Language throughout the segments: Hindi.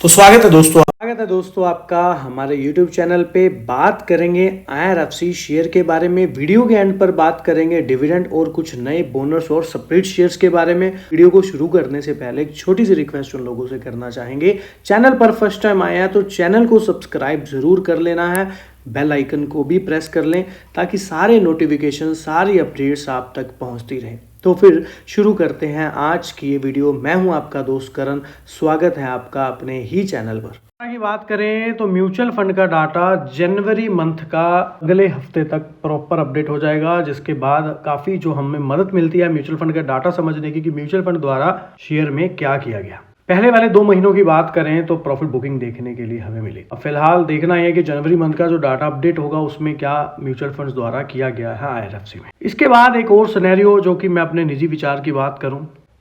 तो स्वागत है दोस्तों आपका हमारे YouTube चैनल पे। बात करेंगे IRFC शेयर के बारे में। वीडियो के एंड पर बात करेंगे डिविडेंड और कुछ नए बोनस और स्प्लिट शेयर्स के बारे में। वीडियो को शुरू करने से पहले एक छोटी सी रिक्वेस्ट उन लोगों से करना चाहेंगे, चैनल पर फर्स्ट टाइम आया है तो चैनल को सब्सक्राइब जरूर कर लेना है, बेल आइकन को भी प्रेस कर लें ताकि सारे नोटिफिकेशन सारी अपडेट्स आप तक पहुंचती रहें। तो फिर शुरू करते हैं आज की ये वीडियो। मैं हूं आपका दोस्त करण, स्वागत है आपका अपने ही चैनल पर। की बात करें तो म्यूचुअल फंड का डाटा जनवरी मंथ का अगले हफ्ते तक प्रॉपर अपडेट हो जाएगा, जिसके बाद काफ़ी जो हमें मदद मिलती है म्यूचुअल फंड का डाटा समझने की कि म्यूचुअल फंड द्वारा शेयर में क्या किया गया। पहले वाले 2 महीनों की बात करें तो प्रॉफिट बुकिंग देखने के लिए हमें मिली। अब फिलहाल देखना है कि जनवरी मंथ का जो डाटा अपडेट होगा उसमें क्या म्यूचुअल फंड्स द्वारा किया गया है IRFC में। इसके बाद एक और सिनेरियो जो कि मैं अपने निजी विचार की बात करूं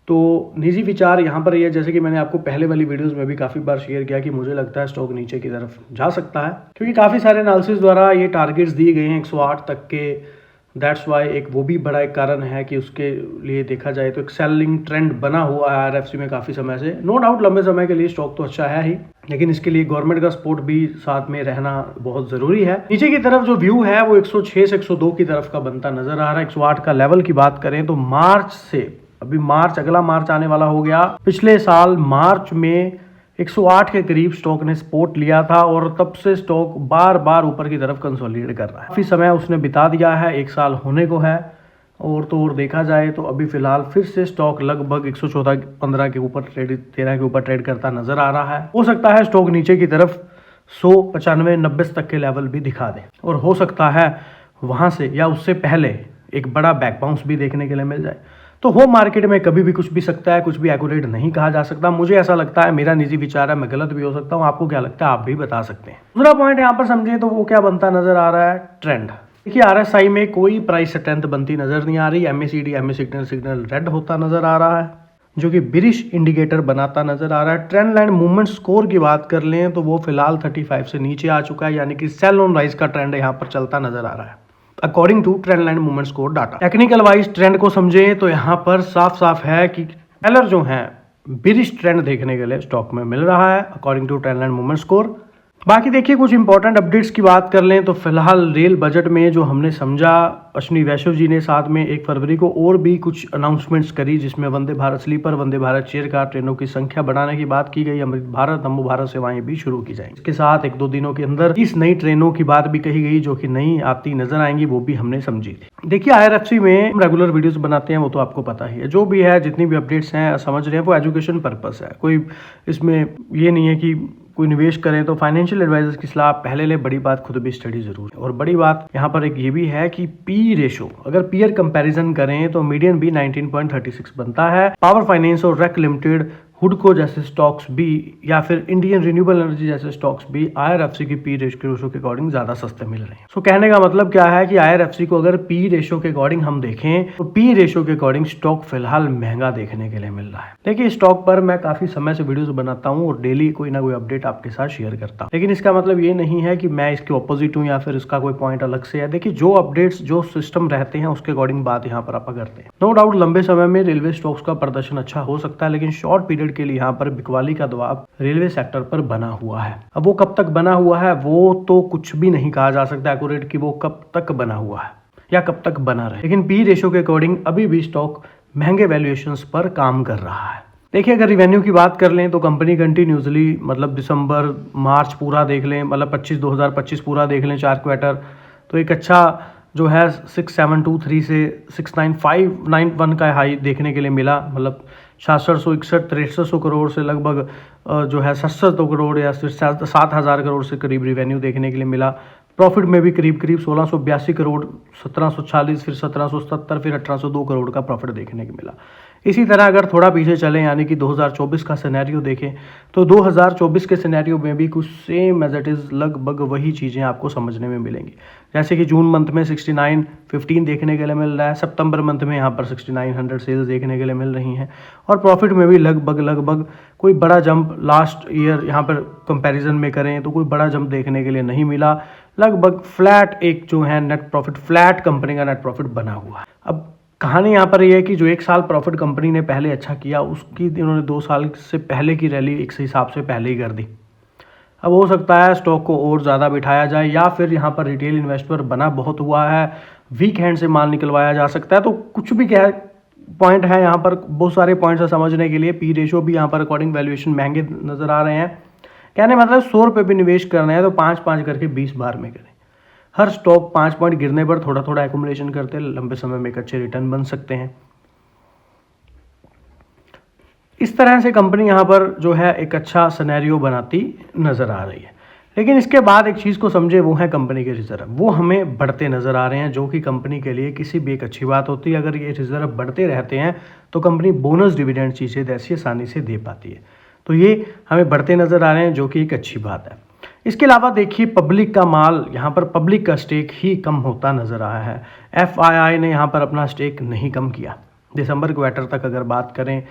तो निजी विचार यहाँ पर ये, जैसे कि मैंने आपको पहले वाली वीडियोस में भी काफ़ी बार शेयर किया कि मुझे लगता है स्टॉक नीचे की तरफ जा सकता है, क्योंकि काफ़ी सारे एनालिसिस द्वारा ये टारगेट्स दिए गए हैं 108 तक के। दैट्स वाई एक वो भी बड़ा एक कारण है कि उसके लिए देखा जाए तो एक सेलिंग ट्रेंड बना हुआ है IRFC में काफ़ी समय से। नो डाउट लंबे समय के लिए स्टॉक तो अच्छा है ही, लेकिन इसके लिए गवर्नमेंट का सपोर्ट भी साथ में रहना बहुत ज़रूरी है। नीचे की तरफ जो व्यू है वो 106 से 102 की तरफ का बनता नजर आ रहा है। 108 का लेवल की बात करें तो मार्च से, अभी मार्च, अगला मार्च आने वाला हो गया, पिछले साल मार्च में 108 के करीब स्टॉक ने सपोर्ट लिया था और तब से स्टॉक बार बार ऊपर की तरफ कंसोलिडेट कर रहा है। काफ़ी समय उसने बिता दिया है, 1 साल होने को है। और तो और देखा जाए तो अभी फिलहाल फिर से स्टॉक लगभग 114-15 के ऊपर ट्रेड, 13 के ऊपर ट्रेड करता नजर आ रहा है। हो सकता है स्टॉक नीचे की तरफ 100-95-90 तक के लेवल भी दिखा दे और हो सकता है वहां से या उससे पहले एक बड़ा बैक बाउंस भी देखने के लिए मिल जाए। तो होम मार्केट में कभी भी कुछ भी सकता है, कुछ भी एक्यूरेट नहीं कहा जा सकता। मुझे ऐसा लगता है, मेरा निजी विचार है, मैं गलत भी हो सकता हूँ। आपको क्या लगता है आप भी बता सकते हैं। दूसरा पॉइंट यहाँ पर समझिए तो वो क्या बनता नजर आ रहा है, ट्रेंड। देखिए RSI में कोई प्राइस स्ट्रेंथ बनती नजर नहीं आ रही। MACD सिग्नल रेड होता नजर आ रहा है, जो कि बिरिश इंडिकेटर बनाता नजर आ रहा है। ट्रेंड लाइन मूवमेंट स्कोर की बात कर लें तो वो फिलहाल 35 से नीचे आ चुका है, यानी कि सेल ऑन राइज का ट्रेंड यहाँ पर चलता नजर आ रहा है according to trend line movement score data. Technical wise trend को समझे तो यहाँ पर साफ साफ है कि सेलर जो है बिरिश ट्रेंड देखने के लिए स्टॉक में मिल रहा है according to trend line movement score. बाकी देखिए कुछ इंपॉर्टेंट अपडेट्स की बात कर लें तो फिलहाल रेल बजट में जो हमने समझा, अश्विनी वैष्णव जी ने साथ में 1 फरवरी को और भी कुछ अनाउंसमेंट्स करी, जिसमें Vande Bharat sleeper, Vande Bharat chair car ट्रेनों की संख्या बढ़ाने की बात की गई। अमृत भारत, नमो भारत सेवाएं भी शुरू की जाएंगी। इसके साथ 1-2 दिनों के अंदर 30 नई ट्रेनों की बात भी कही गई जो कि नई आती नजर आएंगी, वो भी हमने समझी थी। देखिए IRFC में हम रेगुलर वीडियोस बनाते हैं, वो तो आपको पता ही है। जो भी है, जितनी भी अपडेट्स हैं समझ रहे हैं, वो एजुकेशन पर्पस है। कोई इसमें ये नहीं है कि कोई निवेश करें तो फाइनेंशियल एडवाइजर्स की सलाह पहले ले। बड़ी बात खुद भी स्टडी जरूर है। और बड़ी बात यहाँ पर एक ये भी है कि पी रेशो, अगर पीयर कंपैरिजन करें तो मीडियन भी 19.36 बनता है। पावर फाइनेंस और रेक लिमिटेड, हुडको जैसे स्टॉक्स भी या फिर इंडियन रिन्यूएबल एनर्जी जैसे स्टॉक्स भी IRFC की पी रेशो के अकॉर्डिंग ज्यादा सस्ते मिल रहे हैं। सो कहने का मतलब क्या है कि IRFC को अगर पी रेशो के अकॉर्डिंग हम देखें तो पी रेशो के अकॉर्डिंग स्टॉक फिलहाल महंगा देखने के लिए मिल रहा है। देखिए स्टॉक पर मैं काफी समय से वीडियोस बनाता हूँ और डेली कोई ना कोई अपडेट आपके साथ शेयर करता हूँ, लेकिन इसका मतलब ये नहीं है कि मैं इसके ऑपोजिट हूँ या फिर इसका कोई पॉइंट अलग से है। देखिए जो अपडेट्स, जो सिस्टम रहते हैं उसके अकॉर्डिंग बात यहाँ पर आप करते हैं। नो डाउट लंबे समय में रेलवे स्टॉक्स का प्रदर्शन अच्छा हो सकता है, लेकिन शॉर्ट पीरियड के लिए यहाँ पर बिकवाली का दबाव रेलवे सेक्टर पर बना हुआ है। अब वो कब तक बना हुआ है वो तो कुछ भी नहीं कहा जा सकता एक्यूरेट कि वो कब तक बना हुआ है या कब तक बना रहे, लेकिन पी रेशो के अकॉर्डिंग अभी भी स्टॉक महंगे वैल्यूएशंस पर काम कर रहा है। देखिए अगर रिवेन्यू की बात कर लें तो कंपनी कंटिन्यूसली, मतलब दिसंबर मार्च पूरा देख लें, मतलब 2025 पूरा देख लें, 4 क्वार्टर, तो एक अच्छा जो है 6723 से 69591 का हाई देखने के लिए मिला। मतलब 6661-6300 करोड़ से लगभग जो है 6700 करोड़ या 7000 करोड़ से करीब रिवेन्यू देखने के लिए मिला। प्रॉफिट में भी करीब 1682 करोड़, 1740, फिर 1770, फिर 1802 करोड़ का प्रॉफिट देखने को मिला। इसी तरह अगर थोड़ा पीछे चलें, यानी कि 2024 का सिनेरियो देखें तो 2024 के सिनेरियो में भी कुछ सेम एज इट इज़ लगभग वही चीज़ें आपको समझने में मिलेंगी। जैसे कि जून मंथ में 6915 देखने के लिए मिल रहा है, सितंबर मंथ में यहाँ पर 6900 सेल्स देखने के लिए मिल रही हैं, और प्रॉफिट में भी लगभग कोई बड़ा जंप लास्ट ईयर यहाँ पर कंपैरिजन में करें तो कोई बड़ा जंप देखने के लिए नहीं मिला। लगभग फ्लैट एक जो है नेट प्रॉफिट, फ्लैट कंपनी का नेट प्रॉफिट बना हुआ है। अब कहानी यहाँ पर ये है कि जो 1 साल प्रॉफिट कंपनी ने पहले अच्छा किया, उसकी इन्होंने 2 साल से पहले की रैली एक हिसाब से पहले ही कर दी। अब हो सकता है स्टॉक को और ज़्यादा बिठाया जाए, या फिर यहाँ पर रिटेल इन्वेस्टर बना बहुत हुआ है, वीक हैंड से माल निकलवाया जा सकता है। तो कुछ भी क्या पॉइंट है यहाँ पर, बहुत सारे पॉइंट्स है समझने के लिए। पी रेशो भी यहाँ पर अकॉर्डिंग वैल्यूएशन महंगे नज़र आ रहे हैं। कहने मतलब 100 रुपये भी निवेश करना है तो 5-5 करके 20 बार में करें। हर स्टॉक 5 पॉइंट गिरने पर थोड़ा थोड़ा एक्यूमुलेशन करते लंबे समय में एक अच्छे रिटर्न बन सकते हैं। इस तरह से कंपनी यहाँ पर जो है एक अच्छा सिनेरियो बनाती नज़र आ रही है। लेकिन इसके बाद एक चीज़ को समझे, वो है कंपनी के रिजर्व। वो हमें बढ़ते नज़र आ रहे हैं, जो कि कंपनी के लिए किसी भी एक अच्छी बात होती है। अगर ये रिजर्व बढ़ते रहते हैं तो कंपनी बोनस डिविडेंड चीज़ें ऐसी आसानी से दे पाती है। तो ये हमें बढ़ते नज़र आ रहे हैं, जो कि एक अच्छी बात है। इसके अलावा देखिए पब्लिक का माल, यहाँ पर पब्लिक का स्टेक ही कम होता नज़र आया है। FII ने यहाँ पर अपना स्टेक नहीं कम किया। दिसंबर क्वार्टर तक अगर बात करें,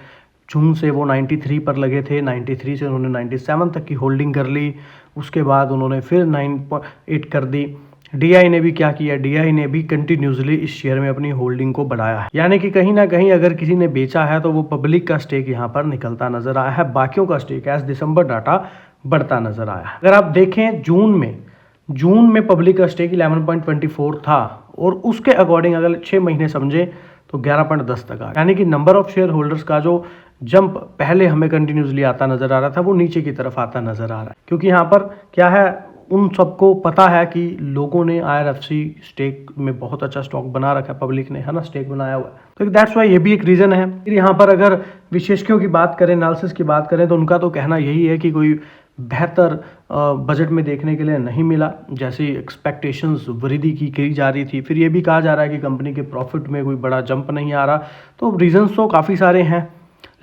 जून से वो 93 पर लगे थे, 93 से उन्होंने 97 तक की होल्डिंग कर ली। उसके बाद उन्होंने फिर 9.8 कर दी। DI ने भी क्या किया, DI ने भी कंटिन्यूसली इस शेयर में अपनी होल्डिंग को बढ़ाया है। यानी कि कहीं ना कहीं अगर किसी ने बेचा है तो वो पब्लिक का स्टेक यहाँ पर निकलता नजर आया है। बाकियों का स्टेक एज दिसंबर डाटा बढ़ता नजर आया है। अगर आप देखें जून में पब्लिक का स्टेक 11.24 था, और उसके अकॉर्डिंग अगर 6 महीने समझे तो 11.10 तक आ, यानी कि नंबर ऑफ शेयर होल्डर्स का जो जंप पहले हमें कंटिन्यूसली आता नजर आ रहा था, वो नीचे की तरफ आता नजर आ रहा है। क्योंकि यहाँ पर क्या है, उन सबको पता है कि लोगों ने IRFC स्टेक में बहुत अच्छा स्टॉक बना रखा है, पब्लिक ने, है ना, स्टेक बनाया हुआ है। तो दैट्स वाई ये भी एक रीज़न है। फिर यहाँ पर अगर विशेषज्ञों की बात करें, एनालिसिस की बात करें, तो उनका तो कहना यही है कि कोई बेहतर बजट में देखने के लिए नहीं मिला, जैसी एक्सपेक्टेशंस वृद्धि की जा रही थी। फिर ये भी कहा जा रहा है कि कंपनी के प्रॉफिट में कोई बड़ा जंप नहीं आ रहा। तो रीजंस तो काफ़ी सारे हैं,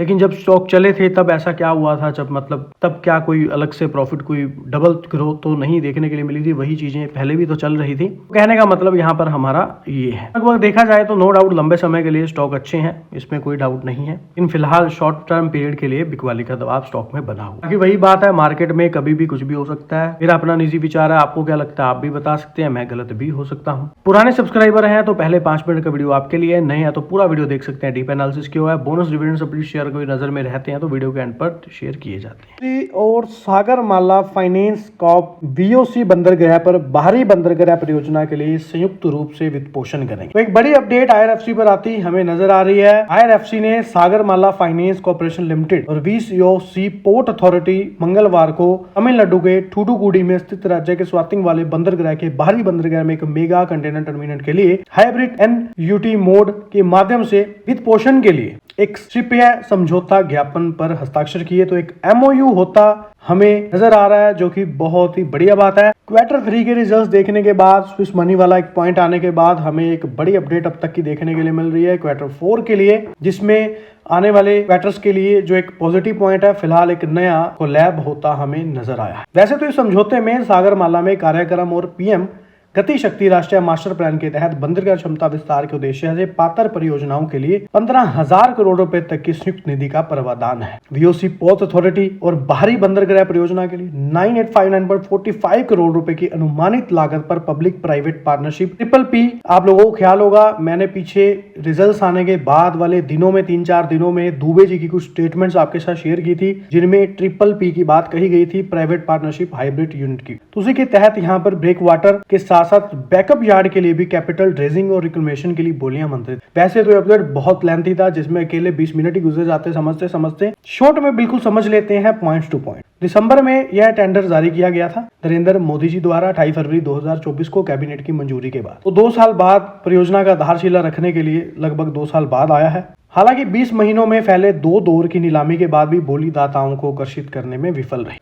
लेकिन जब स्टॉक चले थे तब ऐसा क्या हुआ था, जब मतलब तब क्या कोई अलग से प्रॉफिट, कोई डबल ग्रोथ तो नहीं देखने के लिए मिली थी। वही चीज़ें पहले भी तो चल रही थी। कहने का मतलब यहाँ पर हमारा ये है। लगभग देखा जाए तो नो डाउट लंबे समय के लिए स्टॉक अच्छे हैं, इसमें कोई डाउट नहीं है। इन फिलहाल शॉर्ट टर्म पीरियड के लिए बिकवाली का दबाव स्टॉक में बना हुआ। बाकी वही बात है, मार्केट में कभी भी कुछ भी हो सकता है। मेरा अपना निजी विचार है, आपको क्या लगता है आप भी बता सकते हैं, मैं गलत भी हो सकता हूँ। पुराने सब्सक्राइबर हैं तो पहले 5 मिनट का वीडियो आपके लिए, नए हैं तो पूरा वीडियो देख सकते हैं। डीप एनालिसिस क्यों है, बोनस डिविडेंड सप्लीट शेयर कोई नजर में रहते हैं तो वीडियो के एंड पर शेयर किए जाते हैं। और सागरमाला फाइनेंस कॉर्प VOC बंदरगाह पर बाहरी बंदरगाह परियोजना के लिए संयुक्त रूप से वित्त पोषण करेंगे। तो एक बड़ी अपडेट IRFC पर आती हमें नजर आ रही है। IRFC ने सागरमाला फाइनेंस कॉर्पोरेशन लिमिटेड और VOC पोर्ट अथॉरिटी मंगलवार को तमिलनाडु के थूथुकुडी में स्थित राज्य के स्वातिंग वाले बंदरगाह के बाहरी बंदरगाह में एक मेगा कंटेनर टर्मिनल के लिए हाइब्रिड NUT मोड के माध्यम से वित्त पोषण के लिए एक शिपीय समझौता ज्ञापन पर हस्ताक्षर किए। तो एक MOU होता हमें नजर आ रहा है, जो कि बहुत ही बढ़िया बात है। क्वार्टर 3 के रिजल्ट्स देखने के बाद, स्विस मनी वाला एक पॉइंट आने के बाद हमें एक बड़ी अपडेट अब तक की देखने के लिए मिल रही है क्वार्टर 4 के लिए, जिसमें आने वाले क्वार्टर्स के लिए जो एक पॉजिटिव पॉइंट है, फिलहाल एक नया कोलैब होता हमें नजर आया है। वैसे तो इस समझौते में सागरमाला में कार्यक्रम और PM गति शक्ति राष्ट्रीय मास्टर प्लान के तहत बंदरगाह क्षमता विस्तार के उद्देश्य से पात्र परियोजनाओं के लिए 15,000 करोड़ रुपए तक की संयुक्त निधि का प्रावधान है। VOC पोर्ट अथॉरिटी और बाहरी बंदरगाह परियोजना के लिए 9859.45 करोड़ रुपए की अनुमानित लागत पर पब्लिक प्राइवेट पार्टनरशिप PPP। आप लोगों को ख्याल होगा, मैंने पीछे रिजल्ट्स आने के बाद वाले दिनों में 3-4 दिनों में दुबे जी की कुछ स्टेटमेंट्स आपके साथ शेयर की थी, जिनमें PPP की बात कही गई थी, प्राइवेट पार्टनरशिप हाइब्रिड यूनिट की। तो उसी के तहत यहाँ पर ब्रेक वाटर के साथ बैकअप यार्ड के लिए भी कैपिटल रेजिंग और रिक्लेमेशन के लिए बोलियां मंत्रित। वैसे तो अपडेट बहुत लेंथी था, जिसमें अकेले 20 मिनट ही गुजर जाते समझते। शॉर्ट में बिल्कुल समझ लेते हैं पॉइंट्स टू पॉइंट। दिसंबर में यह टेंडर जारी किया गया था नरेंद्र मोदी जी द्वारा 28 फरवरी 2024 को कैबिनेट की मंजूरी के बाद। तो 2 साल बाद परियोजना का आधारशिला रखने के लिए लगभग 2 साल बाद आया है। हालांकि 20 महीनों में फैले 2 दौर की नीलामी के बाद भी बोली दाताओं को आकर्षित करने में विफल रही।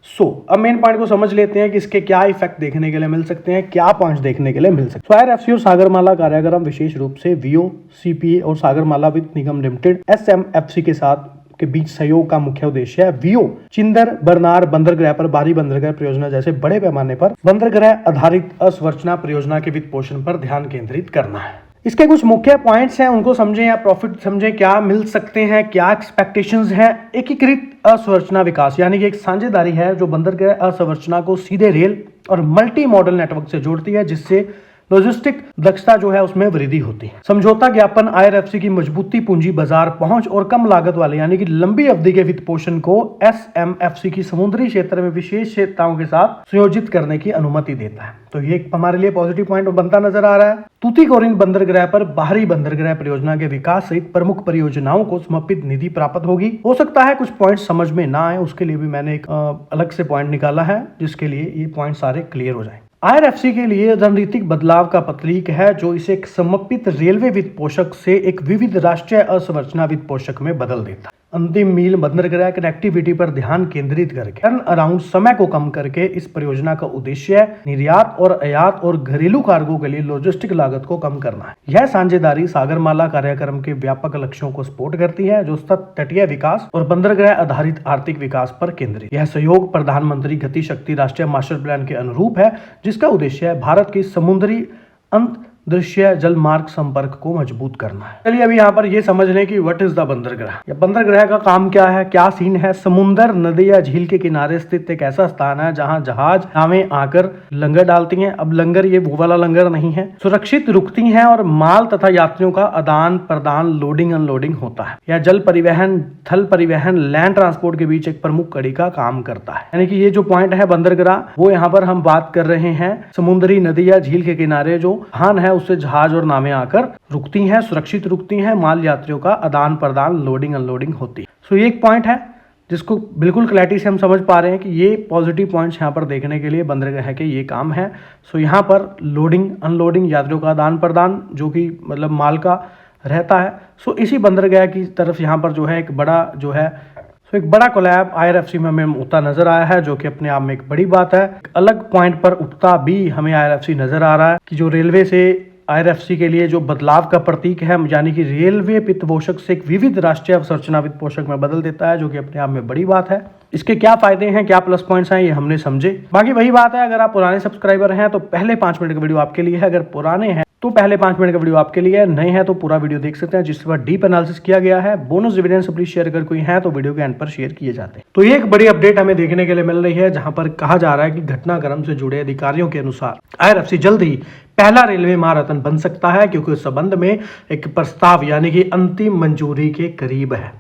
अब मेन पॉइंट को समझ लेते हैं कि इसके क्या इफेक्ट देखने के लिए मिल सकते हैं, क्या पॉइंट्स देखने के लिए मिल सकते हैं। IRFC और सागरमाला कार्यक्रम विशेष रूप से VOCPA और सागरमाला वित्त निगम लिमिटेड SMFC के साथ के बीच सहयोग का मुख्य उद्देश्य है VO चिंदर बरनार बंदरगाह पर बाहरी बंदरगाह परियोजना जैसे बड़े पैमाने पर बंदरगाह आधारित असंरचना परियोजना के वित्त पोषण पर ध्यान केंद्रित करना है। इसके कुछ मुख्य पॉइंट्स हैं, उनको समझें या प्रॉफिट समझें, क्या मिल सकते हैं, क्या एक्सपेक्टेशंस हैं। एकीकृत असंरचना विकास यानी कि एक साझेदारी है जो बंदरगाह असंरचना को सीधे रेल और मल्टी मॉडल नेटवर्क से जोड़ती है, जिससे लॉजिस्टिक दक्षता जो है उसमें वृद्धि होती है। समझौता ज्ञापन IRFC की मजबूती, पूंजी बाजार पहुंच और कम लागत वाले यानी कि लंबी अवधि के वित्त पोषण को SMFC की समुद्री क्षेत्र में विशेष क्षेत्रताओं के साथ संयोजित करने की अनुमति देता है। तो ये हमारे लिए पॉजिटिव पॉइंट बनता नजर आ रहा है। तूतीकोरिन बंदरगाह पर बाहरी बंदरगाह परियोजना के विकास सहित प्रमुख परियोजनाओं को समर्पित निधि प्राप्त होगी। हो सकता है कुछ पॉइंट समझ में ना आए, उसके लिए भी मैंने एक अलग से पॉइंट निकाला है जिसके लिए ये पॉइंट सारे क्लियर हो जाए। IRFC के लिए रणनीतिक बदलाव का प्रतीक है जो इसे एक समर्पित रेलवे वित्त पोषक से एक विविध राष्ट्रीय असंरचना वित्त पोषक में बदल देता है। अंतिम मील बंदरगाह कनेक्टिविटी पर ध्यान केंद्रित करके टर्न अराउंड समय को कम करके इस परियोजना का उद्देश्य निर्यात और आयात और घरेलू कार्गो के लिए लॉजिस्टिक लागत को कम करना है। यह साझेदारी सागरमाला कार्यक्रम के व्यापक लक्ष्यों को सपोर्ट करती है जो तटीय विकास और बंदरगाह आधारित आर्थिक विकास पर केंद्रित। यह सहयोग प्रधानमंत्री गति शक्ति राष्ट्रीय मास्टर प्लान के अनुरूप है जिसका उद्देश्य है भारत की समुद्री दृश्य जल मार्ग संपर्क को मजबूत करना है। चलिए अभी यहाँ पर ये समझ लें कि व्हाट इज द बंदरगाह या बंदरगाह का काम क्या है, क्या सीन है। समुद्र, नदी या झील के किनारे स्थित एक ऐसा स्थान है जहाँ जहाज नावें आकर लंगर डालती हैं। अब लंगर ये वो वाला लंगर नहीं है, सुरक्षित रुकती हैं और माल तथा यात्रियों का आदान प्रदान, लोडिंग अनलोडिंग होता है। यह जल परिवहन, थल परिवहन, लैंड ट्रांसपोर्ट के बीच एक प्रमुख कड़ी का काम करता है। यानी कि ये जो पॉइंट है बंदरगाह, वो यहाँ पर हम बात कर रहे हैं समुद्री, नदी या झील के किनारे जो स्थान है उससे जहाज और नावें आकर रुकती हैं, सुरक्षित रुकती हैं, माल यात्रियों का आदान प्रदान, लोडिंग अनलोडिंग होती है। सो ये एक पॉइंट है जिसको बिल्कुल क्लैरिटी से हम समझ पा रहे हैं कि ये पॉजिटिव पॉइंट्स यहाँ पर देखने के लिए बंदरगाह के ये काम है। सो यहाँ पर लोडिंग अनलोडिंग, यात्रियों का आदान प्रदान जो कि मतलब माल का रहता है। सो इसी बंदरगाह की तरफ यहाँ पर जो है एक बड़ा जो है एक बड़ा कोलैब IRFC में हमें उठता नजर आया है जो कि अपने आप में एक बड़ी बात है। एक अलग पॉइंट पर उठता भी हमें IRFC नजर आ रहा है कि जो रेलवे से IRFC के लिए जो बदलाव का प्रतीक है, यानी कि रेलवे वित्त पोषक से एक विविध राष्ट्रीय अवसंरचना वित्त पोषक में बदल देता है जो कि अपने आप में बड़ी बात है। इसके क्या फायदे हैं, क्या प्लस पॉइंट्स हैं, ये हमने समझे। बाकी वही बात है, अगर आप पुराने सब्सक्राइबर हैं तो पहले 5 मिनट का वीडियो आपके लिए है, अगर पुराने हैं तो पहले 5 मिनट का वीडियो आपके लिए है, नए हैं तो पूरा वीडियो देख सकते हैं जिस पर डीप एनालिसिस किया गया है। बोनस डिविडेंड प्लीज शेयर अगर कोई है तो वीडियो के एंड पर शेयर किए जाते हैं। तो ये एक बड़ी अपडेट हमें देखने के लिए मिल रही है जहां पर कहा जा रहा है कि घटनाक्रम से जुड़े अधिकारियों के अनुसार IRFC जल्द ही पहला रेलवे महारत्न बन सकता है क्योंकि उस संबंध में एक प्रस्ताव यानी कि अंतिम मंजूरी के करीब है।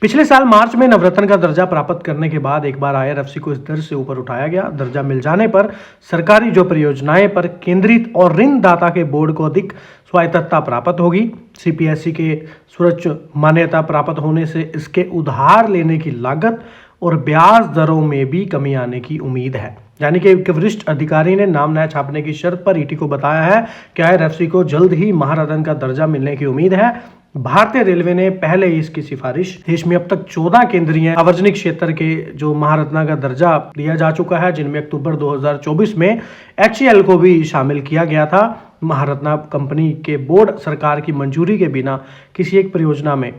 पिछले साल मार्च में नवरत्न का दर्जा प्राप्त करने के बाद एक बार IRFC को इस दर से ऊपर उठाया गया। दर्जा मिल जाने पर सरकारी जो परियोजनाएं पर केंद्रित और ऋणदाता के बोर्ड को अधिक स्वायत्तता प्राप्त होगी। CPSE के सुरक्षा मान्यता प्राप्त होने से इसके उधार लेने की लागत और ब्याज दरों में भी कमी आने की उम्मीद है। यानी कि एक वरिष्ठ अधिकारी ने नाम न छापने की शर्त पर ET को बताया है कि IRFC को जल्द ही महारत्न का दर्जा मिलने की उम्मीद है। भारतीय रेलवे ने पहले ही इसकी सिफारिश, देश में अब तक 14 केंद्रीय सार्वजनिक क्षेत्र के जो महारत्न का दर्जा दिया जा चुका है जिनमें अक्टूबर 2024 में HAL को भी शामिल किया गया था। महारत्न कंपनी के बोर्ड सरकार की मंजूरी के बिना किसी एक परियोजना में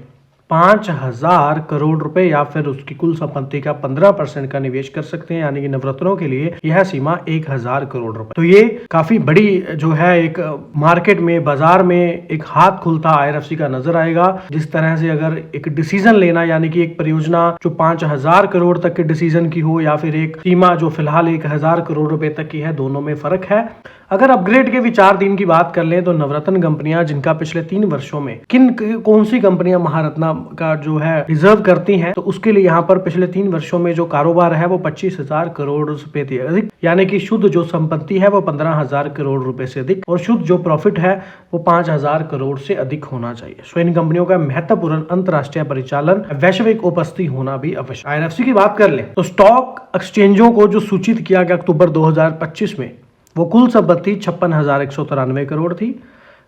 5,000 करोड़ रुपए या फिर उसकी कुल संपत्ति का 15% का निवेश कर सकते हैं। यानी कि नवरत्नों के लिए यह सीमा 1,000 करोड़ रुपए। तो ये काफी बड़ी जो है एक मार्केट में, बाजार में एक हाथ खुलता IRFC का नजर आएगा। जिस तरह से अगर एक डिसीजन लेना यानी कि एक परियोजना जो 5,000 करोड़ तक के डिसीजन की हो या फिर एक सीमा जो फिलहाल 1,000 करोड़ रुपए तक की है, दोनों में फर्क है। अगर अपग्रेड के विचार दिन की बात कर लें तो नवरत्न कंपनियां जिनका पिछले 3 वर्षों में कौन सी कंपनियां महारत्न का जो है रिजर्व करती हैं, तो उसके लिए यहाँ पर पिछले 3 वर्षों में जो कारोबार है वो 25,000 करोड़ रुपए से अधिक, यानी कि शुद्ध जो संपत्ति है वो 15,000 करोड़ रुपए से अधिक और शुद्ध जो प्रॉफिट है वो 5,000 करोड़ से अधिक होना चाहिए। सो इन कंपनियों का महत्वपूर्ण अंतरराष्ट्रीय परिचालन, वैश्विक उपस्थिति होना भी आवश्यक। IRFC की बात कर ले तो स्टॉक एक्सचेंजों को जो सूचित किया गया अक्टूबर 2025 में, वो कुल संपत्ति 56,193 करोड़ थी।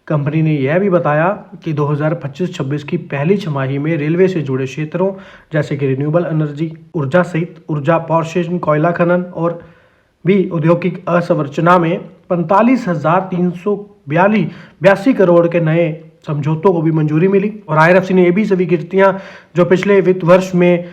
कंपनी ने यह भी बताया कि 2025-26 की पहली छमाही में रेलवे से जुड़े क्षेत्रों जैसे कि रिन्यूएबल एनर्जी, ऊर्जा सहित ऊर्जा पावर स्टेशन, कोयला खनन और भी औद्योगिक अवसंरचना में 45,382 करोड़ के नए समझौतों को भी मंजूरी मिली। और IRFC ने ये भी स्वीकृतियां जो पिछले वित्त वर्ष में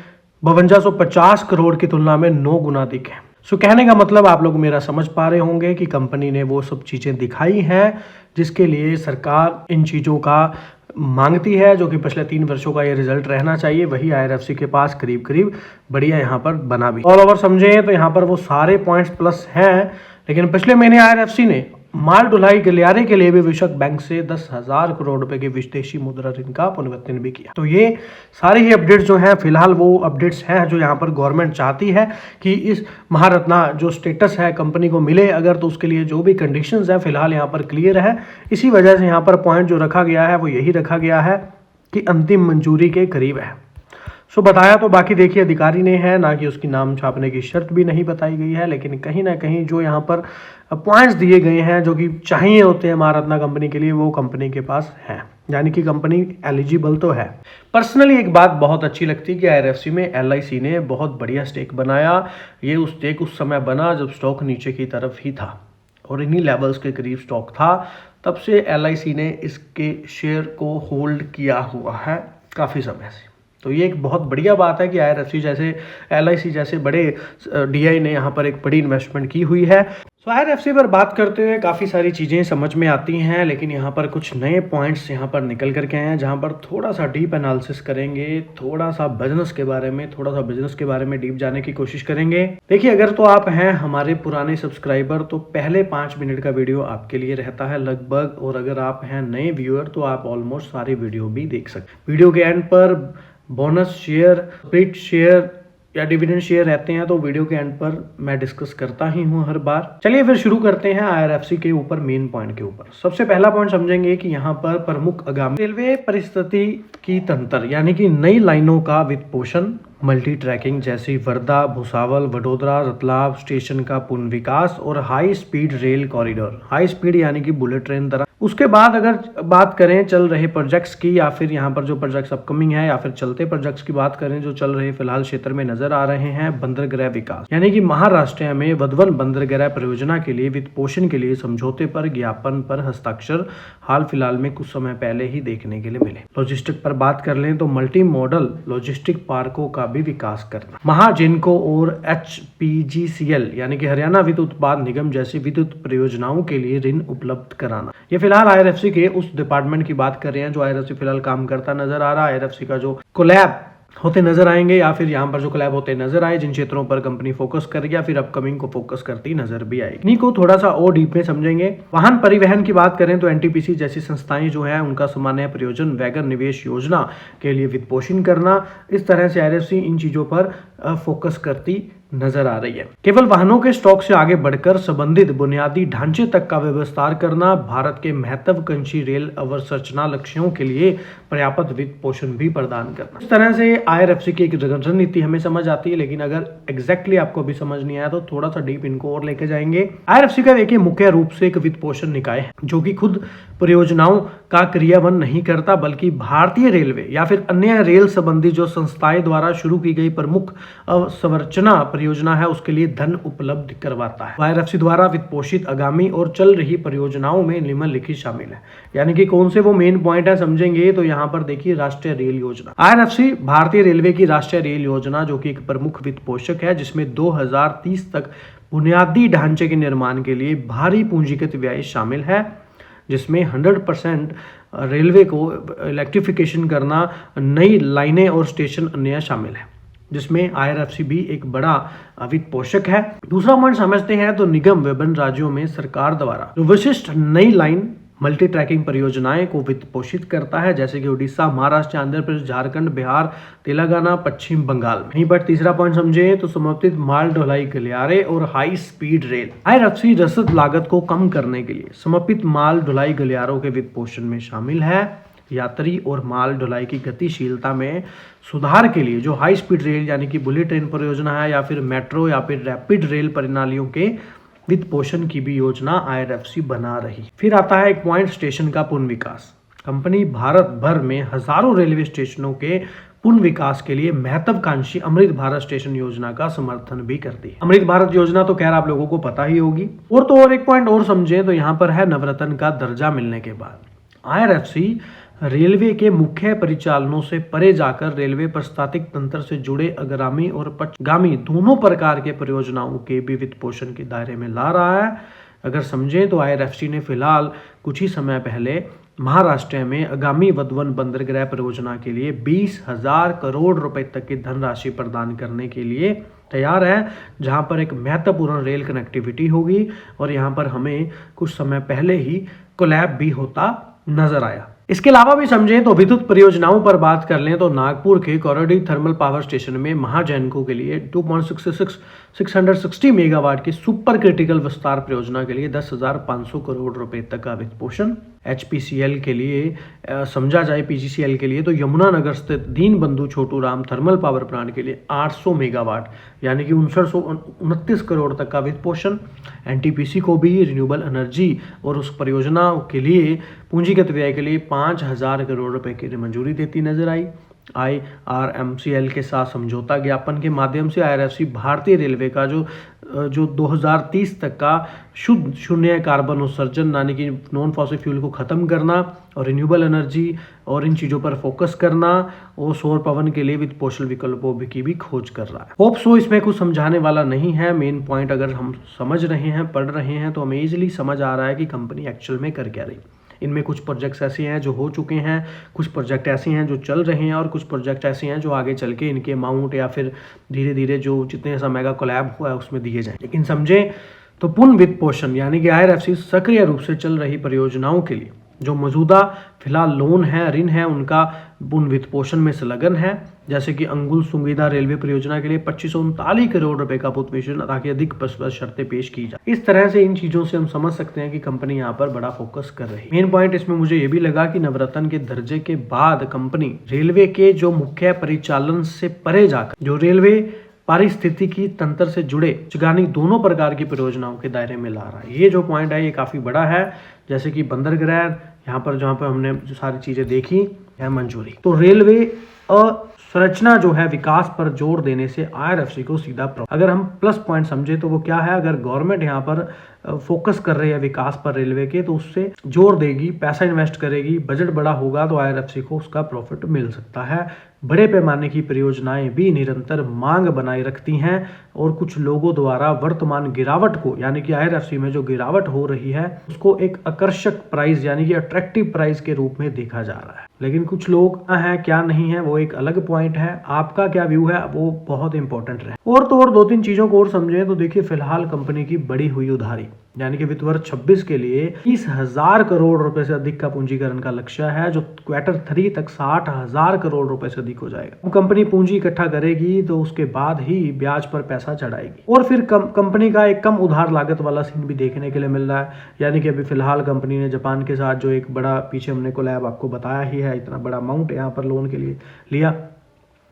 5250 करोड़ की तुलना में 9 गुना अधिक है। सो कहने का मतलब आप लोग मेरा समझ पा रहे होंगे कि कंपनी ने वो सब चीज़ें दिखाई हैं जिसके लिए सरकार इन चीज़ों का मांगती है, जो कि पिछले 3 वर्षों का ये रिजल्ट रहना चाहिए। वही IRFC के पास करीब करीब बढ़िया यहाँ पर बना भी। ऑल ओवर समझे तो यहाँ पर वो सारे पॉइंट्स प्लस हैं, लेकिन पिछले महीने IRFC ने माल ढुलाई गलियारे के लिए भी विश्व बैंक से 10,000 करोड़ रुपए के विदेशी मुद्रा ऋण का पुनर्वितरण भी किया। तो ये सारे ही अपडेट्स जो हैं फिलहाल वो अपडेट्स हैं जो यहाँ पर गवर्नमेंट चाहती है कि इस महारत्ना जो स्टेटस है कंपनी को मिले अगर, तो उसके लिए जो भी कंडीशंस है फिलहाल यहाँ पर क्लियर है। इसी वजह से यहाँ पर पॉइंट जो रखा गया है वो यही रखा गया है कि अंतिम मंजूरी के करीब है। सो बताया तो बाकी देखिए अधिकारी ने है ना, कि उसकी नाम छापने की शर्त भी नहीं बताई गई है, लेकिन कहीं ना कहीं जो यहाँ पर पॉइंट्स दिए गए हैं जो कि चाहिए होते हैं महारत्ना कंपनी के लिए वो कंपनी के पास है, यानी कि कंपनी एलिजिबल तो है। पर्सनली एक बात बहुत अच्छी लगती है कि IRFC में LIC ने बहुत बढ़िया स्टेक बनाया। ये उस स्टेक उस समय बना जब स्टॉक नीचे की तरफ ही था और इन्हीं लेवल्स के करीब स्टॉक था, तब से LIC ने इसके शेयर को होल्ड किया हुआ है काफ़ी समय से। तो ये एक बहुत बढ़िया बात है कि IRFC जैसे LIC जैसे बड़े DI ने यहाँ पर एक बड़ी इन्वेस्टमेंट की हुई है। सो IRFC पर बात करते हुए काफ़ी सारी चीज़ें समझ में आती हैं, लेकिन यहाँ पर कुछ नए पॉइंट्स यहाँ पर निकल करके आए हैं जहाँ पर थोड़ा सा डीप एनालिसिस करेंगे, थोड़ा सा बिजनेस के बारे में डीप जाने की कोशिश करेंगे। देखिए अगर तो आप हैं हमारे पुराने सब्सक्राइबर तो पहले 5 मिनट का वीडियो आपके लिए रहता है लगभग, और अगर आप हैं नए व्यूअर तो आप ऑलमोस्ट सारी वीडियो भी देख सकते। वीडियो के एंड पर बोनस शेयर, स्प्लिट शेयर या डिविडेंड शेयर रहते हैं, तो वीडियो के एंड पर मैं डिस्कस करता ही हूं हर बार। चलिए फिर शुरू करते हैं IRFC के ऊपर, मेन पॉइंट के ऊपर। सबसे पहला पॉइंट समझेंगे कि यहाँ पर प्रमुख आगामी रेलवे परिस्थिति की तंत्र यानी कि नई लाइनों का वित्त पोषण, मल्टी ट्रैकिंग जैसी वर्धा, भुसावल, वडोदरा, रतलाम स्टेशन का पुनर्विकास और high speed rail corridor, high speed यानी कि बुलेट ट्रेन तरह। उसके बाद अगर बात करें चल रहे प्रोजेक्ट्स की या फिर यहाँ पर जो प्रोजेक्ट्स अपकमिंग है या फिर चलते प्रोजेक्ट्स की बात करें जो चल रहे फिलहाल क्षेत्र में नजर आ रहे हैं, बंदरगाह विकास यानी कि महाराष्ट्र में वधवन बंदरगाह परियोजना के लिए वित्त पोषण के लिए समझौते पर ज्ञापन पर हस्ताक्षर हाल फिलहाल में कुछ समय पहले ही देखने के लिए मिले। लॉजिस्टिक पर बात कर लें तो मल्टी मॉडल लॉजिस्टिक पार्कों का भी विकास करना, महाजिनको और HPGCL यानी कि हरियाणा विद्युत उत्पाद निगम जैसी विद्युत परियोजनाओं के लिए ऋण उपलब्ध कराना। ये फिलहाल IRFC के उस डिपार्टमेंट की बात कर रहे हैं जो IRFC फिलहाल काम करता नजर आ रहा है। IRFC का जो कोलैब होते नजर आएंगे या फिर यहाँ पर जो कोलैब होते नजर आए जिन क्षेत्रों पर कंपनी फोकस करेगी या फिर अपकमिंग को फोकस करती नजर भी आएगी। इन्हीं को थोड़ा सा और डीप में समझेंगे। वाहन परिवहन की बात करें तो NTPC जैसी संस्थाएं जो है उनका सामान्य प्रयोजन वैगन निवेश योजना के लिए वित्त पोषण करना, इस तरह से IRFC इन चीजों पर फोकस करती नजर आ रही है। केवल वाहनों के स्टॉक से आगे बढ़कर संबंधित बुनियादी ढांचे तक का विस्तार करना, भारत के महत्वाकांक्षी रेल अवसंरचना लक्ष्यों के लिए पर्याप्त वित्त पोषण भी प्रदान करना। इस तरह से IRFC की एक रणनीति हमें समझ आती है, लेकिन अगर एग्जैक्टली आपको भी समझ नहीं आया तो थोड़ा सा डीप इनको और लेके जाएंगे। IRFC का देखिए मुख्य रूप से एक वित्त पोषण निकाय है जो कि खुद परियोजनाओं का क्रियान्वयन नहीं करता, बल्कि भारतीय रेलवे या फिर अन्य रेल संबंधी जो संस्थाएं द्वारा शुरू की गई प्रमुख अवसंरचना परियोजना है उसके लिए धन उपलब्ध करवाता है। IRFC द्वारा वित्त पोषित आगामी और चल रही परियोजनाओं में निम्नलिखित शामिल है, यानी कि कौन से वो मेन पॉइंट है समझेंगे तो यहाँ पर देखिए राष्ट्रीय रेल योजना। IRFC भारतीय रेलवे की राष्ट्रीय रेल योजना जो कि एक प्रमुख वित्त पोषक है जिसमें 2030 तक बुनियादी ढांचे के निर्माण के लिए भारी पूंजीगत व्यय शामिल है, जिसमें 100% रेलवे को इलेक्ट्रिफिकेशन करना, नई लाइनें और स्टेशन अन्य शामिल है, जिसमें IRFC भी एक बड़ा वित्त पोषक है। दूसरा पॉइंट समझते हैं तो निगम विभिन्न राज्यों में सरकार द्वारा जो विशिष्ट नई लाइन मल्टी ट्रैकिंग परियोजनाएं को वित्त पोषित करता है, जैसे कि उड़ीसा, महाराष्ट्र, आंध्र प्रदेश, झारखंड, बिहार, तेलंगाना, पश्चिम बंगाल में। यहीं पर तीसरा पॉइंट समझे तो समर्पित माल ढुलाई गलियारे और हाई स्पीड रेल। IRFC रसद लागत को कम करने के लिए समर्पित माल ढुलाई गलियारों के वित्त पोषण में शामिल है। यात्री और माल ढुलाई की गतिशीलता में सुधार के लिए जो हाई स्पीड रेल यानी कि बुलेट ट्रेन परियोजना है या फिर मेट्रो या फिर रैपिड रेल प्रणालियों के वित्त पोषण की भी योजना IRFC बना रही। फिर आता है एक पॉइंट स्टेशन का पुनर्विकास। कंपनी भारत भर में हजारों रेलवे स्टेशनों के पुनर्विकास के लिए महत्वाकांक्षी अमृत भारत स्टेशन योजना का समर्थन भी करती है। अमृत भारत योजना तो खैर आप लोगों को पता ही होगी। और एक पॉइंट और समझे तो यहाँ पर है नवरत्न का दर्जा मिलने के बाद IRFC रेलवे के मुख्य परिचालनों से परे जाकर रेलवे प्रशासनिक तंत्र से जुड़े अग्रामी और पश्चिमगामी दोनों प्रकार के परियोजनाओं के भी वित्त पोषण के दायरे में ला रहा है। अगर समझें तो IRFC ने फिलहाल कुछ ही समय पहले महाराष्ट्र में आगामी वधवन बंदरगाह परियोजना के लिए 20,000 करोड़ रुपए तक की धनराशि प्रदान करने के लिए तैयार है, जहां पर एक महत्वपूर्ण रेल कनेक्टिविटी होगी और यहां पर हमें कुछ समय पहले ही कोलैब भी होता नजर आया। इसके अलावा भी समझें तो विद्युत परियोजनाओं पर बात कर लें तो नागपुर के कोराडी थर्मल पावर स्टेशन में महाजैनको के लिए 660 मेगावाट की सुपर क्रिटिकल विस्तार परियोजना के लिए 10,500 करोड़ रुपए तक का वित्त पोषण। HPCL के लिए समझा जाए PGCL के लिए तो यमुनानगर स्थित Deenbandhu Chhoturam thermal power plant के लिए 800 मेगावाट यानी कि 5929 करोड़ तक का वित्त पोषण। NTPC को भी रिन्यूएबल एनर्जी और उस परियोजना के लिए पूंजीगत व्यय के लिए 5,000 करोड़ रुपए की मंजूरी देती नजर आई। IRMCL के साथ समझौता ज्ञापन के माध्यम से IRFC भारतीय रेलवे का जो 2030 तक का शुद्ध शून्य कार्बन उत्सर्जन यानी कि नॉन फॉसिल फ्यूल को खत्म करना और रिन्यूएबल एनर्जी और इन चीज़ों पर फोकस करना और सौर पवन के लिए वित्त पोषण विकल्पों की भी खोज कर रहा है। होप सो इसमें कुछ समझाने वाला नहीं है। मेन पॉइंट अगर हम समझ रहे हैं, पढ़ रहे हैं तो हमें इजीली समझ आ रहा है कि कंपनी एक्चुअल में कर क्या रही। इनमें कुछ प्रोजेक्ट्स ऐसे हैं जो हो चुके हैं, कुछ प्रोजेक्ट ऐसे हैं जो चल रहे हैं और कुछ प्रोजेक्ट ऐसे हैं जो आगे चल के इनके अमाउंट या फिर धीरे धीरे जो जितने समय का कोलैब हुआ है उसमें दिए जाएं। लेकिन समझें तो पूर्ण वित्त पोषण यानी कि IRFC सक्रिय रूप से चल रही परियोजनाओं के लिए जो मौजूदा फिलहाल लोन है, ऋण है, उनका पूर्ण वित्त पोषण में संलग्न है। जैसे कि अंगुल सुविधा रेलवे परियोजना के लिए 2539 करोड़ रुपए का वित्त पोषण ताकि अधिक शर्तें पेश की जाए। इस तरह से इन चीजों से हम समझ सकते हैं कि कंपनी यहाँ पर बड़ा फोकस कर रही है। मेन पॉइंट इसमें मुझे ये भी लगा कि नवरत्न के दर्जे के बाद कंपनी रेलवे के जो मुख्य परिचालन से परे जाकर जो रेलवे पारिस्थितिकी तंत्र से जुड़े यानी दोनों प्रकार की परियोजनाओं के दायरे में ला रहा है। ये जो पॉइंट है ये काफी बड़ा है। जैसे कि बंदरगाह यहाँ पर जहाँ पर हमने जो सारी चीजें देखी है मंजूरी, तो रेलवे संरचना जो है विकास पर जोर देने से IRFC को सीधा अगर हम प्लस पॉइंट समझे तो वो क्या है, अगर गवर्नमेंट यहाँ पर फोकस कर रही है विकास पर रेलवे के तो उससे जोर देगी, पैसा इन्वेस्ट करेगी, बजट बड़ा होगा तो IRFC को उसका प्रॉफिट मिल सकता है। बड़े पैमाने की परियोजनाएं भी निरंतर मांग बनाए रखती हैं और कुछ लोगों द्वारा वर्तमान गिरावट को यानी कि IRFC में जो गिरावट हो रही है उसको एक आकर्षक प्राइस यानी कि अट्रैक्टिव प्राइस के रूप में देखा जा रहा है। लेकिन कुछ लोग है क्या नहीं है वो एक अलग पॉइंट है। आपका क्या व्यू है वो बहुत इंपॉर्टेंट रहे। और तो और दो तीन चीजों को और समझें तो देखिए फिलहाल कंपनी की बढ़ी हुई उधारी यानी कि वित्त वर्ष 26 के लिए 30,000 करोड़ रुपए से अधिक का पूंजीकरण का लक्ष्य है जो क्वार्टर 3 तक 60,000 करोड़ रुपए से अधिक हो जाएगा। अब कंपनी पूंजी इकट्ठा करेगी तो उसके बाद ही ब्याज पर पैसा चढ़ाएगी और फिर कंपनी का एक कम उधार लागत वाला सीन भी देखने के लिए मिल रहा है। यानी कि अभी फिलहाल कंपनी ने जापान के साथ जो एक बड़ा पीछे हमने कोलैब आपको बताया ही है, इतना बड़ा अमाउंट यहाँ पर लोन के लिए लिया,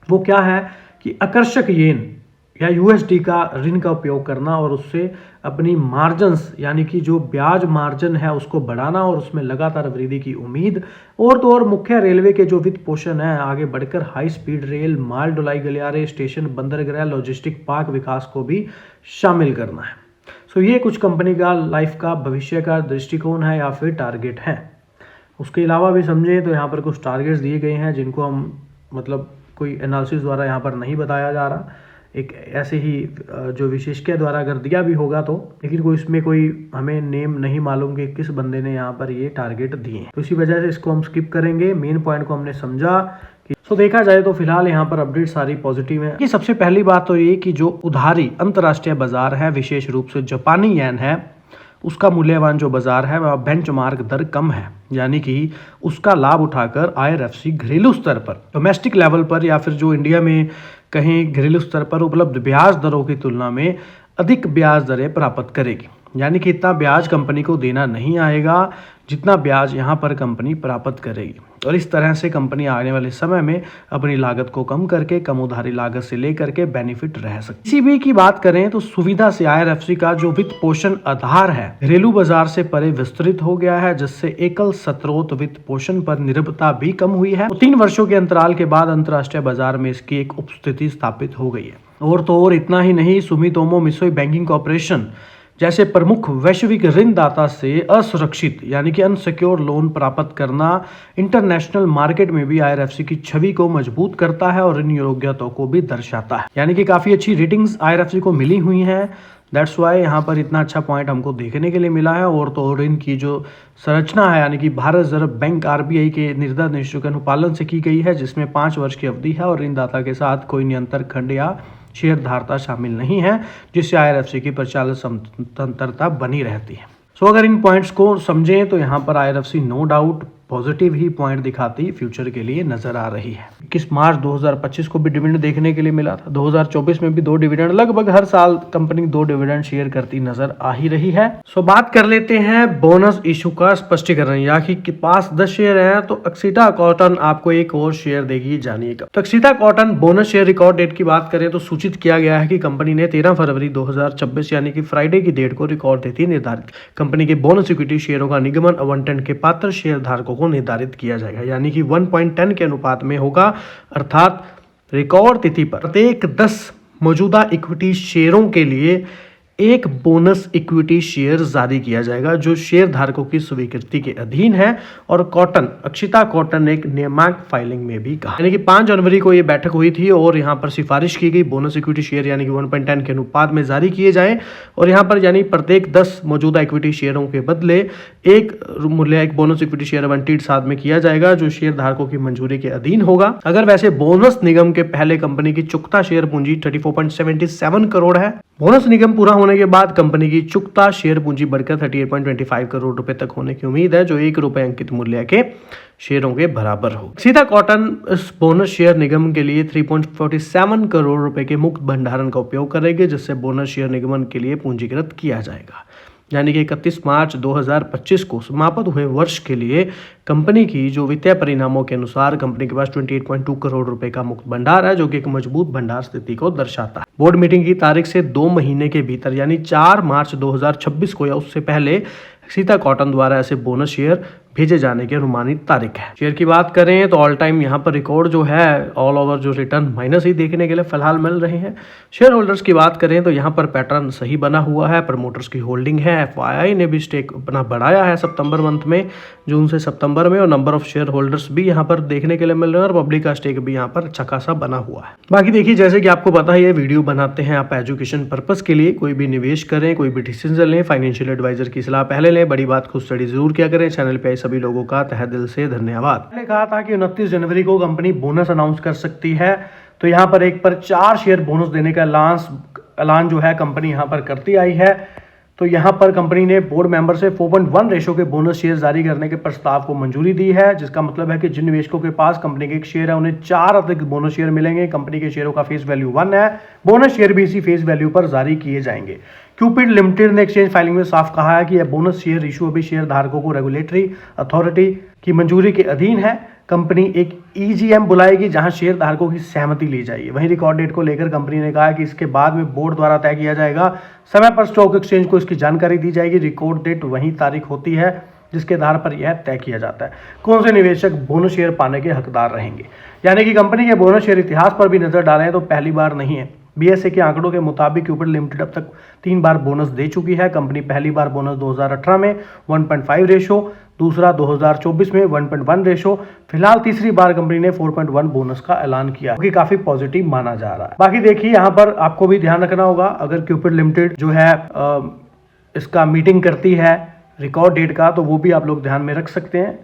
वो क्या है कि आकर्षक येन या USD का ऋण का उपयोग करना और उससे अपनी मार्जिन्स यानी कि जो ब्याज मार्जिन है उसको बढ़ाना और उसमें लगातार वृद्धि की उम्मीद। और तो और मुख्य रेलवे के जो वित्त पोषण है आगे बढ़कर हाई स्पीड रेल, माल ढुलाई गलियारे, स्टेशन, बंदरगाह, लॉजिस्टिक पार्क विकास को भी शामिल करना है। सो ये कुछ कंपनी का लाइफ का भविष्य का दृष्टिकोण है या फिर टारगेट है। उसके अलावा भी समझें तो यहाँ पर कुछ टारगेट्स दिए गए हैं जिनको हम मतलब कोई एनालिसिस द्वारा यहाँ पर नहीं बताया जा रहा, एक ऐसे ही जो विशेषज्ञ द्वारा अगर दिया भी होगा तो, लेकिन कोई इसमें कोई हमें नेम नहीं मालूम कि किस बंदे ने यहाँ पर ये टारगेट दिए, तो इसी वजह से इसको हम स्किप करेंगे। मेन पॉइंट को हमने समझा कि तो देखा जाए तो फिलहाल यहाँ पर अपडेट सारी पॉजिटिव है। कि सबसे पहली बात तो ये कि जो उधारी अंतर्राष्ट्रीय बाजार है विशेष रूप से जापानी येन है उसका मूल्यवान जो बाजार है वह बेंचमार्क दर कम है, यानी कि उसका लाभ उठाकर IRFC घरेलू स्तर पर डोमेस्टिक लेवल पर या फिर जो इंडिया में कहीं घरेलू स्तर पर उपलब्ध ब्याज दरों की तुलना में अधिक ब्याज दरें प्राप्त करेगी। यानी कि इतना ब्याज कंपनी को देना नहीं आएगा जितना ब्याज यहाँ पर कंपनी प्राप्त करेगी और इस तरह से कंपनी आने वाले समय में अपनी लागत को कम करके कम उधारी लागत से लेकर के बेनिफिट रह सकती। ECB की बात करें तो सुविधा से IRFC का जो वित्त पोषण आधार है घरेलू बाजार से परे विस्तृत हो गया है, जिससे एकल स्रोत वित्त पोषण पर निर्भरता भी कम हुई है। 3 वर्षों के अंतराल के बाद अंतर्राष्ट्रीय बाजार में इसकी एक उपस्थिति स्थापित हो गई है। और तो और इतना ही नहीं, सुमितोमो मित्सुई बैंकिंग कॉर्पोरेशन जैसे प्रमुख वैश्विक ऋणदाता से असुरक्षित यानी कि अनसिक्योर लोन प्राप्त करना इंटरनेशनल मार्केट में भी IRFC की छवि को मजबूत करता है और ऋण योग्यता को भी दर्शाता है। यानी कि काफी अच्छी रेटिंग्स IRFC को मिली हुई हैं दैट्स वाई यहाँ पर इतना अच्छा पॉइंट हमको देखने के लिए मिला है। और तो और इनकी जो संरचना है यानी कि भारत रिजर्व बैंक RBI के निर्देशों के अनुपालन से की गई है, जिसमें 5 वर्ष की अवधि है और ऋणदाता के साथ कोई नियंत्रण खंड या शेयर धारता शामिल नहीं है, जिससे IRFC की परिचालन स्वतंत्रता बनी रहती है। सो अगर इन पॉइंट्स को समझें तो यहाँ पर IRFC नो डाउट पॉजिटिव ही पॉइंट दिखाती फ्यूचर के लिए नजर आ रही है। 21 मार्च 2025 को भी डिविडेंड देखने के लिए मिला था। 2024 में भी 2 डिविडेंड, लगभग हर साल कंपनी 2 डिविडेंड शेयर करती नजर आ ही रही है। सो बात कर लेते हैं बोनस इशू का स्पष्टीकरण। याकी के पास 10 शेयर हैं तो अक्सिता कॉटन आपको एक और शेयर देगी, जानिएगा। तो Axita cotton bonus share record date की बात करें तो सूचित किया गया है कि कंपनी ने 13 फरवरी 2026 यानी कि फ्राइडे की डेट को रिकॉर्ड डेट निर्धारित। कंपनी के बोनस इक्विटी शेयरों का निगमन आवंटन के पात्र शेयर धारकों को निर्धारित किया जाएगा, यानी कि 1.10 के अनुपात में होगा। अर्थात रिकॉर्ड तिथि पर प्रत्येक 10 मौजूदा इक्विटी शेयरों के लिए एक बोनस इक्विटी शेयर जारी किया जाएगा, जो शेयर धारकों की स्वीकृति के अधीन है। और अक्षिता कॉटन एक नियामक फाइलिंग में भी कहा, यानी कि 5 जनवरी को ये बैठक हुई थी और यहाँ पर सिफारिश की गई बोनस इक्विटी शेयर यानी कि 1.10 के अनुपात में जारी किए जाएं। और यहाँ पर यानी प्रत्येक 10 मौजूदा इक्विटी शेयरों के बदले एक बोनस इक्विटी शेयर आवंटित साथ में किया जाएगा, जो शेयर धारकों की मंजूरी के अधीन होगा। अगर वैसे बोनस निगम के पहले कंपनी की चुकता शेयर पूंजी 34.77 करोड़ है। बोनस निगम पूरा होने के बाद कंपनी की चुकता शेयर पूंजी बढ़कर 38.25 करोड़ रुपए तक होने की उम्मीद है, जो ₹1 अंकित मूल्य के शेयरों के बराबर हो। सीधा कॉटन इस बोनस शेयर निगम के लिए 3.47 करोड़ रुपए के मुक्त भंडारण का उपयोग करेगी, जिससे बोनस शेयर निगमन के लिए पूंजीकृत किया जाएगा। यानी कि 31 मार्च 2025 को समाप्त हुए वर्ष के लिए कंपनी की जो वित्तीय परिणामों के अनुसार कंपनी के पास 28.2 करोड़ रुपए का मुक्त भंडार है, जो कि एक मजबूत भंडार स्थिति को दर्शाता है। बोर्ड मीटिंग की तारीख से 2 महीने के भीतर यानी 4 मार्च 2026 को या उससे पहले सीता कॉटन द्वारा ऐसे बोनस शेयर भेजे जाने की अनुमानित तारीख है। शेयर की बात करें तो ऑल टाइम यहाँ पर रिकॉर्ड जो है ऑल ओवर जो रिटर्न माइनस ही देखने के लिए फिलहाल मिल रहे हैं। शेयर होल्डर्स की बात करें तो यहाँ पर पैटर्न सही बना हुआ है। प्रमोटर्स की होल्डिंग है। FII ने भी स्टेक अपना बढ़ाया है सितंबर मंथ में, जून से सितंबर में, और नंबर ऑफ शेयर होल्डर्स भी यहाँ पर देखने के लिए मिल रहे हैं और पब्लिक का स्टेक भी यहाँ पर अच्छा खासा बना हुआ है। बाकी देखिए, जैसे कि आपको पता है ये वीडियो बनाते हैं आप एजुकेशन पर्पस के लिए। कोई भी निवेश करें, कोई भी डिसीजन लें, फाइनेंशियल एडवाइजर की सलाह पहले लें। बड़ी बात खुद स्टडी जरूर किया करें। चैनल पे सभी लोगों का तहे दिल से धन्यवाद। मैंने कहा था कि 29 जनवरी को कंपनी बोनस अनाउंस कर सकती है, तो यहाँ पर एक पर 4 शेयर बोनस देने का ऐलान जो है कंपनी यहाँ पर करती आई है। तो यहाँ पर कंपनी ने बोर्ड मेंबर से 4.1 रेशो के बोनस शेयर जारी करने के प्रस्ताव को मंजूरी दी है, जिसका मतलब है कि जिन निवेशकों के पास कंपनी के एक शेयर है उन्हें 4 अतिरिक्त बोनस शेयर मिलेंगे। कंपनी के शेयरों का फेस वैल्यू 1 है। बोनस शेयर भी इसी फेस वैल्यू पर जारी किए जाएंगे। क्यूपिड लिमिटेड ने एक्सचेंज फाइलिंग में साफ कहा है कि यह बोनस शेयर इशू अभी शेयर धारकों को रेगुलेटरी अथॉरिटी की मंजूरी के अधीन है। कंपनी एक EGM बुलाएगी जहां शेयर धारकों की सहमति ली जाएगी। वहीं रिकॉर्ड डेट को लेकर कंपनी ने कहा कि इसके बाद में बोर्ड द्वारा तय किया जाएगा। समय पर स्टॉक एक्सचेंज को इसकी जानकारी दी जाएगी। रिकॉर्ड डेट वही तारीख होती है जिसके आधार पर यह तय किया जाता है कौन से निवेशक बोनस शेयर पाने के हकदार रहेंगे। यानी कि कंपनी के बोनस शेयर इतिहास पर भी नजर डालें तो पहली बार नहीं है। BSE के आंकड़ों के मुताबिक क्यूपिड लिमिटेड अब तक 3 बार बोनस दे चुकी है। कंपनी पहली बार बोनस 2018 में 1.5 रेशो, दूसरा 2024 में 1.1 रेशो, फिलहाल तीसरी बार कंपनी ने 4.1 बोनस का ऐलान किया, जो कि काफी पॉजिटिव माना जा रहा है। बाकी देखिए, यहाँ पर आपको भी ध्यान रखना होगा, अगर क्यूपिड लिमिटेड जो है इसका मीटिंग करती है रिकॉर्ड डेट का, तो वो भी आप लोग ध्यान में रख सकते हैं।